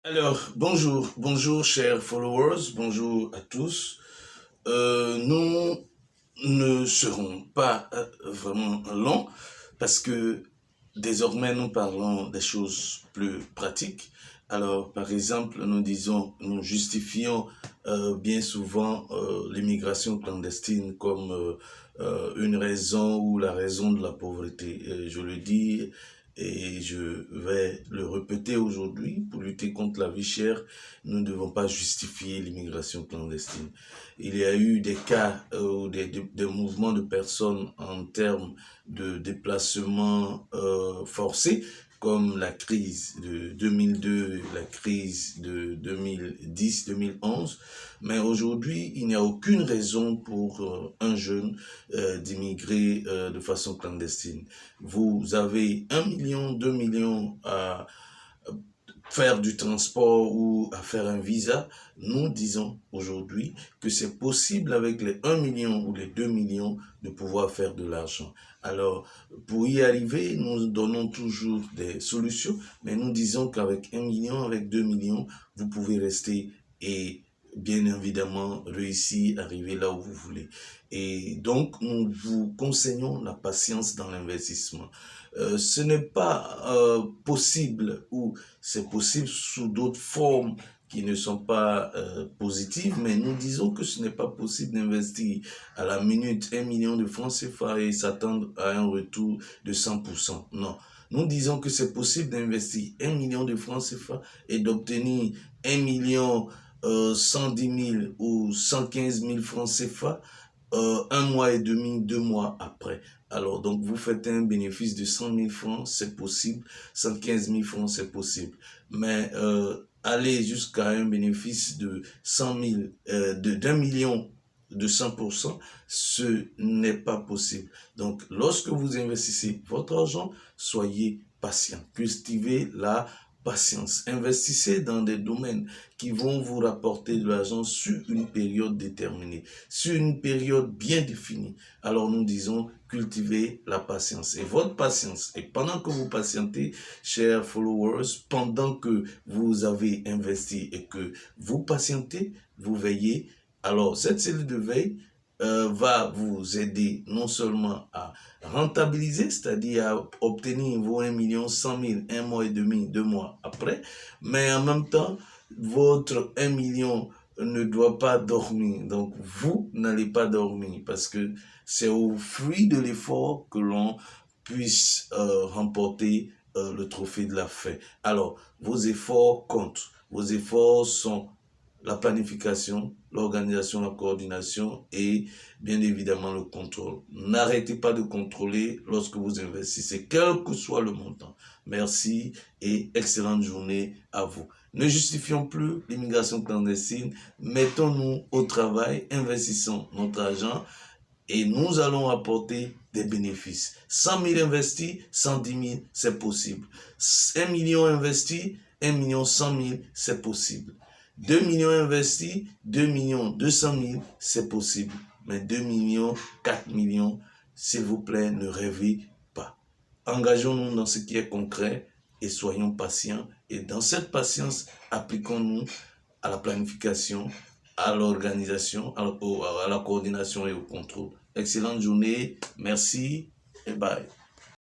Alors, bonjour chers followers, bonjour à tous. Nous ne serons pas vraiment longs parce que désormais nous parlons des choses plus pratiques. Alors, par exemple, nous justifions bien souvent l'immigration clandestine comme une raison ou la raison de la pauvreté. Je le dis et je vais le répéter aujourd'hui, pour lutter contre la vie chère, nous ne devons pas justifier l'immigration clandestine. Il y a eu des cas des mouvements de personnes en termes de déplacement forcé, comme la crise de 2002, la crise de 2010-2011. Mais aujourd'hui, il n'y a aucune raison pour un jeune d'immigrer de façon clandestine. Vous avez 1 million, 2 millions à faire du transport ou à faire un visa. Nous disons aujourd'hui que c'est possible avec les 1 million ou les 2 millions de pouvoir faire de l'argent. Alors, pour y arriver, nous donnons toujours des solutions, mais nous disons qu'avec 1 million, avec 2 millions, vous pouvez rester et bien évidemment réussir, arriver là où vous voulez. Et donc, nous vous conseillons la patience dans l'investissement. Ce n'est pas possible ou c'est possible sous d'autres formes qui ne sont pas positives, mais nous disons que ce n'est pas possible d'investir à la minute 1 million de francs CFA et s'attendre à un retour de 100%. Non. Nous disons que c'est possible d'investir 1 million de francs CFA et d'obtenir 1 million 110 000 ou 115 000 francs CFA 1 mois et demi, 2 mois après. Alors, donc, vous faites un bénéfice de 100 000 francs, c'est possible. 115 000 francs, c'est possible. Mais aller jusqu'à un bénéfice de 100 000, d'1 million de 100%, ce n'est pas possible. Donc, lorsque vous investissez votre argent, soyez patient. Cultivez la patience. Investissez dans des domaines qui vont vous rapporter de l'argent sur une période déterminée, sur une période bien définie. Alors nous disons, cultivez la patience. Et votre patience, et pendant que vous patientez, chers followers, pendant que vous avez investi et que vous patientez, vous veillez. Alors cette cellule de veille va vous aider non seulement à rentabiliser, c'est-à-dire à obtenir vos 1 million 100 000, 1 mois et demi, 2 mois après, mais en même temps, votre 1 million ne doit pas dormir. Donc, vous n'allez pas dormir parce que c'est au fruit de l'effort que l'on puisse remporter le trophée de la fin. Alors, vos efforts comptent. Vos efforts sont la planification, l'organisation, la coordination et bien évidemment le contrôle. N'arrêtez pas de contrôler lorsque vous investissez, quel que soit le montant. Merci et excellente journée à vous. Ne justifions plus l'immigration clandestine, mettons-nous au travail, investissons notre argent et nous allons apporter des bénéfices. 100 000 investis, 110 000, c'est possible. 1 million investis, 1 million 100 000, c'est possible. 2 millions investis, 2 millions 200 000, c'est possible. Mais 2 millions, 4 millions, s'il vous plaît, ne rêvez pas. Engageons-nous dans ce qui est concret et soyons patients. Et dans cette patience, appliquons-nous à la planification, à l'organisation, à la coordination et au contrôle. Excellente journée, merci et bye.